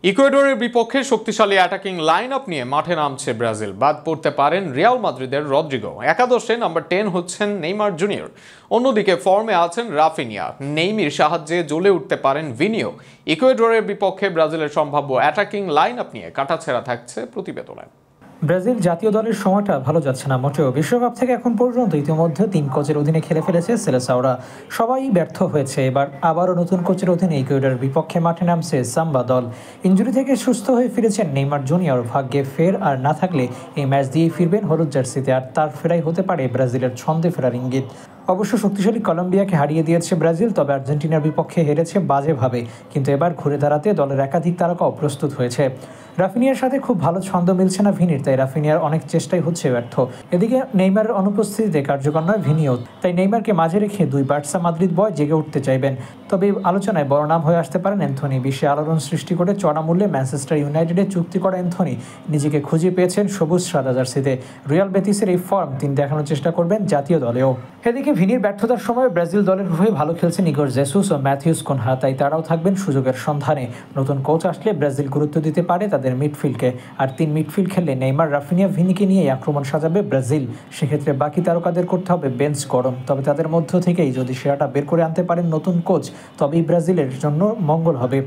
ইকুয়েডরের বিপক্ষে শক্তিশালী attacking line up নিয়ে মাঠে নামছে ব্রাজিল। বাদ পড়তে পারেন রিয়াল মাদ্রিদের রদ্রিগো। একাদশে নাম্বার 10 হচ্ছেন নেইমার জুনিয়র। অন্যদিকে ফর্মে আছেন রাফিনিয়া। নেইমির সাহায্যে জ্বলে উঠতে পারেন ভিনিও। ইকুয়েডরের বিপক্ষে ব্রাজিলের সম্ভাব্য অ্যাটাকিং লাইন আপ নিয়ে কাটাছেঁড়া থাকছে প্রতিবেদনে। ব্রাজিল জাতীয় দলের সময়টা ভালো যাচ্ছে না মোটেও। বিশ্বকাপ থেকে এখন পর্যন্ত ইতিমধ্যে 3 কোচের অধীনে খেলে ফেলেছে সেলেসাওরা। সবাই ব্যর্থ হয়েছে। এবার আবারও নতুন কোচের অধীনে ইকুয়েডরের বিপক্ষে মাঠে নামছে সাম্বা দল। ইনজুরি থেকে সুস্থ হয়ে ফিরেছেন নেইমার জুনিয়র। ভাগ্যে ফের আর না থাকলে এই ম্যাচ দিয়েই ফিরবেন হলুদ জার্সিতে। আর তার ফেরাই হতে পারে ব্রাজিলের ছন্দে ফেরার ইঙ্গিত। অবশ্য শক্তিশালী কলম্বিয়াকে হারিয়ে দিয়েছে ব্রাজিল, তবে আর্জেন্টিনার বিপক্ষে হেরেছে বাজেভাবে। কিন্তু এবার ঘুরে দাঁড়াতে দলের একাধিক তারকাও প্রস্তুত হয়েছে। রাফিনিয়ার সাথে খুব ভালো ছন্দ মিলছে না ভিনির, তাই রাফিনিয়ার অনেক চেষ্টাই হচ্ছে ব্যর্থ। এদিকে নেইমারের অনুপস্থিতিতে কার্যকর নয় ভিনিও, তাই নেইমারকে মাঝে রেখে দুই বার্সা মাদ্রিদ বয় জেগে উঠতে চাইবেন। তবে এই আলোচনায় বড় নাম হয়ে আসতে পারেন অ্যান্থনি। বিশ্বে আলোড়ন সৃষ্টি করে চড়া মূল্যে ম্যানচেস্টার ইউনাইটেডে চুক্তি করা অ্যান্থনি নিজেকে খুঁজে পেয়েছেন সবুজ সাদা জার্সিতে। রিয়াল বেতিসের এই ফর্ম তিনি দেখানোর চেষ্টা করবেন জাতীয় দলেও। এদিকে ভিনির ব্যর্থতার সময় ব্রাজিল দলের হয়ে ভালো খেলছেন ইগোর জেসুস ও ম্যাথিউস কুনহা, তাই তারাও থাকবেন সুযোগের সন্ধানে। নতুন কোচ আসলে ব্রাজিল গুরুত্ব দিতে পারে তাদের মিডফিল্ডকে। আর 3 মিডফিল্ড খেললে নেইমার, রাফিনিয়া, ভিনিকে নিয়ে আক্রমণ সাজাবে ব্রাজিল। সেক্ষেত্রে বাকি তারকাদের করতে হবে বেঞ্চ গরম। তবে তাদের মধ্য থেকেই যদি সেরাটা বের করে আনতে পারেন নতুন কোচ, তবেই ব্রাজিলের জন্য মঙ্গল হবে।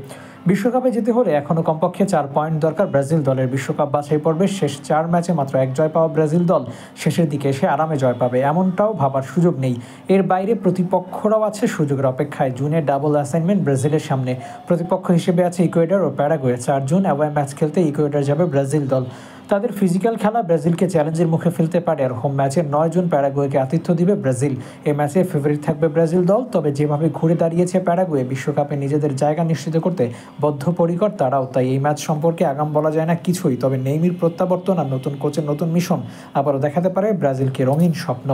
বিশ্বকাপে যেতে হলে এখনও কমপক্ষে 4 পয়েন্ট দরকার ব্রাজিল দলের। বিশ্বকাপ বাছাই পর্বের শেষ 4 ম্যাচে মাত্র 1 জয় পাওয়া ব্রাজিল দল শেষের দিকে এসে আরামে জয় পাবে এমনটাও ভাবার সুযোগ নেই। এর বাইরে প্রতিপক্ষরাও আছে সুযোগের অপেক্ষায়। জুনে ডাবল অ্যাসাইনমেন্ট ব্রাজিলের সামনে। প্রতিপক্ষ হিসেবে আছে ইকুয়েডর ও প্যারাগুয়ে। 4 জুন অ্যাওয়ে ম্যাচ খেলতে ইকুয়েডর যাবে ব্রাজিল দল। তাদের ফিজিক্যাল খেলা ব্রাজিলকে চ্যালেঞ্জের মুখে ফেলতে পারে। আর হোম ম্যাচে 9 জুন প্যারাগুয়েকে আতিথ্য দিবে ব্রাজিল। এই ম্যাচে ফেভারিট থাকবে ব্রাজিল দল। তবে যেভাবে ঘুরে দাঁড়িয়েছে প্যারাগুয়ে, বিশ্বকাপে নিজেদের জায়গা নিশ্চিত করতে বদ্ধপরিকর তারাও। তাই এই ম্যাচ সম্পর্কে আগাম বলা যায় না কিছুই। তবে নেইমির প্রত্যাবর্তন আর নতুন কোচের নতুন মিশন আবারও দেখাতে পারে ব্রাজিলকে রঙিন স্বপ্ন।